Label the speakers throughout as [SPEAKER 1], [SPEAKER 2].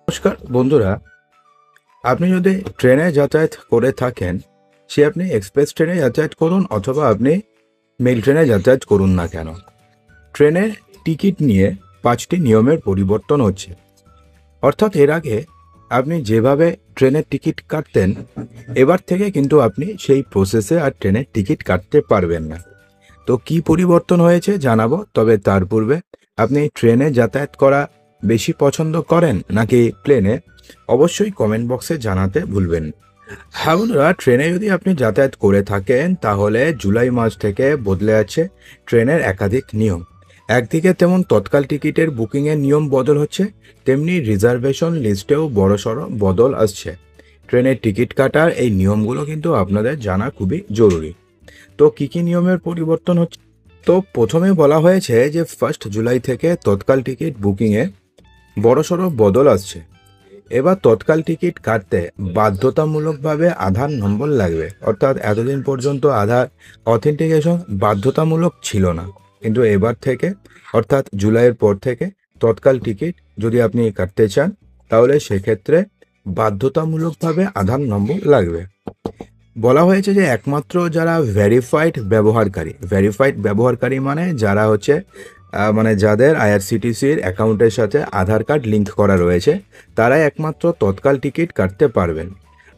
[SPEAKER 1] নমস্কার বন্ধুরা, আপনি যদি ট্রেনে যাতায়াত করে থাকেন, সে আপনি এক্সপ্রেস ট্রেনে যাতায়াত করুন অথবা আপনি মেল ট্রেনে যাতায়াত করুন না কেন, ট্রেনের টিকিট নিয়ে 5টি নিয়মের পরিবর্তন হচ্ছে। অর্থাৎ এর আগে আপনি যেভাবে ট্রেনের টিকিট কাটতেন, এবার থেকে কিন্তু আপনি সেই প্রসেসে আর ট্রেনের টিকিট কাটতে পারবেন না। তো কি পরিবর্তন হয়েছে জানাবো, তবে তার পূর্বে আপনি ট্রেনে যাতায়াত করা বেশি পছন্দ করেন নাকি প্লেনে, অবশ্যই কমেন্ট বক্সে জানাতে ভুলবেন না। হ্যাঁ বন্ধুরা, ট্রেনে যদি আপনি যাতায়াত করে থাকেন তাহলে জুলাই মাস থেকে বদলে আছে ট্রেনের একাধিক নিয়ম। একদিকে তেমন তৎকাল টিকিটের বুকিংয়ের নিয়ম বদল হচ্ছে, তেমনি রিজার্ভেশন লিস্টেও বড়সড় বদল আসছে। ট্রেনের টিকিট কাটার এই নিয়মগুলো কিন্তু আপনাদের জানা খুবই জরুরি। তো কী কী নিয়মের পরিবর্তন হচ্ছে? তো প্রথমে বলা হয়েছে যে 1 জুলাই থেকে তৎকাল টিকিট বুকিংয়ে বড়সড় বদল আসছে। এবার তৎকাল টিকিট কাটতে বাধ্যতামূলকভাবে আধার নম্বর লাগবে। অর্থাৎ এতদিন পর্যন্ত আধার অথেন্টিকেশন বাধ্যতামূলক ছিল না, কিন্তু এবার থেকে অর্থাৎ জুলাইয়ের পর থেকে তৎকাল টিকিট যদি আপনি কাটতে চান তাহলে সেক্ষেত্রে বাধ্যতামূলকভাবে আধার নম্বর লাগবে। বলা হয়েছে যে একমাত্র যারা ভেরিফাইড ব্যবহারকারী মানে যারা হচ্ছে মানে যাদের আইআরসিটিসির অ্যাকাউন্টের সাথে আধার কার্ড লিঙ্ক করা রয়েছে, তারাই একমাত্র তৎকাল টিকিট কাটতে পারবেন।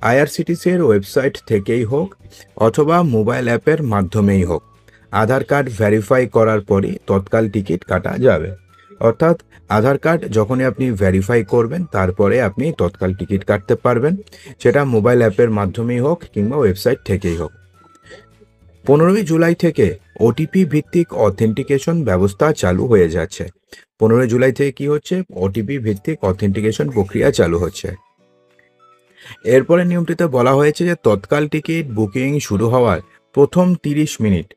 [SPEAKER 1] আইআরসিটিসির ওয়েবসাইট থেকেই হোক অথবা মোবাইল অ্যাপের মাধ্যমেই হোক, আধার কার্ড ভেরিফাই করার পরই তৎকাল টিকিট কাটা যাবে। অর্থাৎ আধার কার্ড যখনই আপনি ভেরিফাই করবেন তারপরে আপনি তৎকাল টিকিট কাটতে পারবেন, সেটা মোবাইল অ্যাপের মাধ্যমেই হোক কিংবা ওয়েবসাইট থেকেই হোক। 15 জুলাই থেকে ওটিপি ভিত্তিক অথেন্টিকেশন ব্যবস্থা চালু হয়ে যাচ্ছে। 15 জুলাই থেকে কি হচ্ছে? ওটিপি ভিত্তিক অথেন্টিকেশন প্রক্রিয়া চালু হচ্ছে। এরপরে নিয়মটিতে বলা হয়েছে যে তৎকাল টিকিট বুকিং শুরু হওয়ার প্রথম 30 মিনিট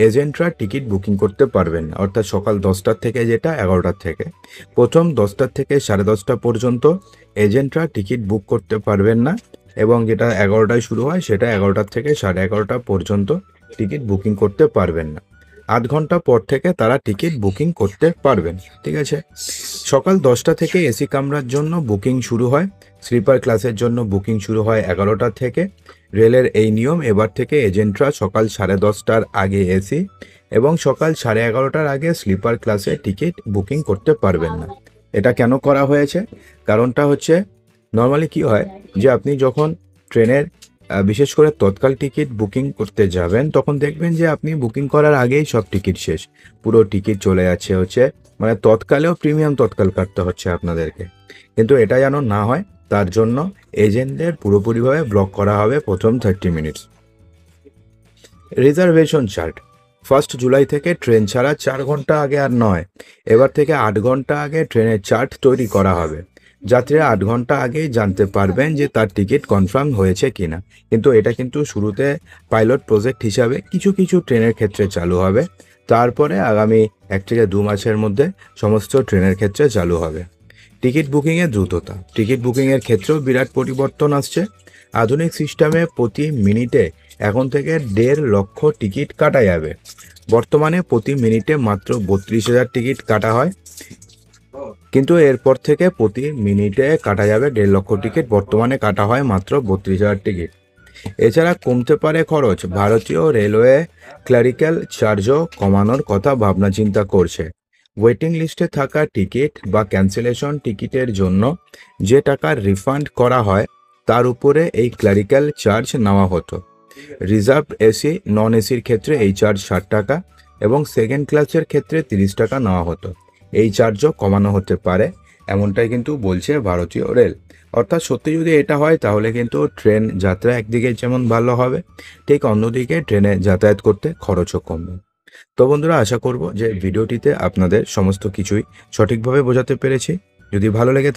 [SPEAKER 1] এজেন্টরা টিকিট বুকিং করতে পারবেন না। অর্থাৎ সকাল 10টার থেকে, যেটা 11টার থেকে, প্রথম 10টার থেকে 10:30 পর্যন্ত এজেন্টরা টিকিট বুক করতে পারবেন না, এবং যেটা 11টায় শুরু হয় সেটা 11টার থেকে 11:30 পর্যন্ত টিকিট বুকিং করতে পারবেন না। 8 ঘন্টা পর থেকে তারা টিকিট বুকিং করতে পারবেন। ঠিক আছে। সকাল 10টা থেকে এসি কামরার জন্য বুকিং শুরু হয়। স্লিপার ক্লাসের জন্য বুকিং শুরু হয় 11টা থেকে। রেলের এই নিয়ম এবার থেকে এজেন্টরা সকাল 10:30টার আগে এসি এবং সকাল 11:30টার আগে স্লিপার ক্লাসে টিকিট বুকিং করতে পারবেন না। এটা কেন করা হয়েছে? কারণটা হচ্ছে, নর্মালি কি হয় যে আপনি যখন ট্রেনের বিশেষ করে তৎকাল টিকিট বুকিং করতে যাবেন তখন দেখবেন যে আপনি বুকিং করার আগেই সব টিকিট শেষ, পুরো টিকিট চলে যাচ্ছে হচ্ছে, মানে তৎকালেও প্রিমিয়াম তৎকাল কাটতে হচ্ছে আপনাদেরকে। কিন্তু এটা যেন না হয় তার জন্য এজেন্টদের পুরোপুরিভাবে ব্লক করা হবে প্রথম 30 মিনিটস। রিজার্ভেশন চার্ট 1 জুলাই থেকে ট্রেন ছাড়া 4 ঘন্টা আগে আর নয়, এবার থেকে 8 ঘন্টা আগে ট্রেনের চার্ট তৈরি করা হবে। যাত্রীরা 8 ঘন্টা আগেই জানতে পারবেন যে তার টিকিট কনফার্ম হয়েছে কিনা। কিন্তু এটা কিন্তু শুরুতে পাইলট প্রজেক্ট হিসাবে কিছু কিছু ট্রেনের ক্ষেত্রে চালু হবে, তারপরে আগামী 1 থেকে 2 মাসের মধ্যে সমস্ত ট্রেনের ক্ষেত্রে চালু হবে। টিকিট বুকিংয়ের দ্রুততা, টিকিট বুকিংয়ের ক্ষেত্রেও বিরাট পরিবর্তন আসছে। আধুনিক সিস্টেমে প্রতি মিনিটে এখন থেকে 1.5 লক্ষ টিকিট কাটা যাবে। বর্তমানে প্রতি মিনিটে মাত্র 32,000 টিকিট কাটা হয়, কিন্তু এরপর থেকে প্রতি মিনিটে কাটা যাবে 1.5 লক্ষ টিকিট। বর্তমানে কাটা হয় মাত্র 32,000 টিকিট। এছাড়া কমতে পারে খরচ। ভারতীয় রেলওয়ে ক্লারিক্যাল চার্জও কমানোর কথা ভাবনা চিন্তা করছে। ওয়েটিং লিস্টে থাকা টিকিট বা ক্যান্সেলেশন টিকিটের জন্য যে টাকা রিফান্ড করা হয় তার উপরে এই ক্লারিক্যাল চার্জ নেওয়া হতো। রিজার্ভ এসি নন এসির ক্ষেত্রে এই চার্জ 60 টাকা এবং সেকেন্ড ক্লাসের ক্ষেত্রে 30 টাকা নেওয়া হতো। এই চার্জও কমানো হতে পারে, এমনটাই কিন্তু বলছে ভারতীয় রেল। অর্থাৎ সত্যি যদি এটা হয় তাহলে কিন্তু ট্রেন যাত্রা একদিকে যেমন ভালো হবে, ঠিক অন্যদিকে ট্রেনে যাতায়াত করতে খরচও কমবে। তো বন্ধুরা, আশা করব যে ভিডিওটিতে আপনাদের সমস্ত কিছুই সঠিকভাবে বোঝাতে পেরেছি। যদি ভালো লেগে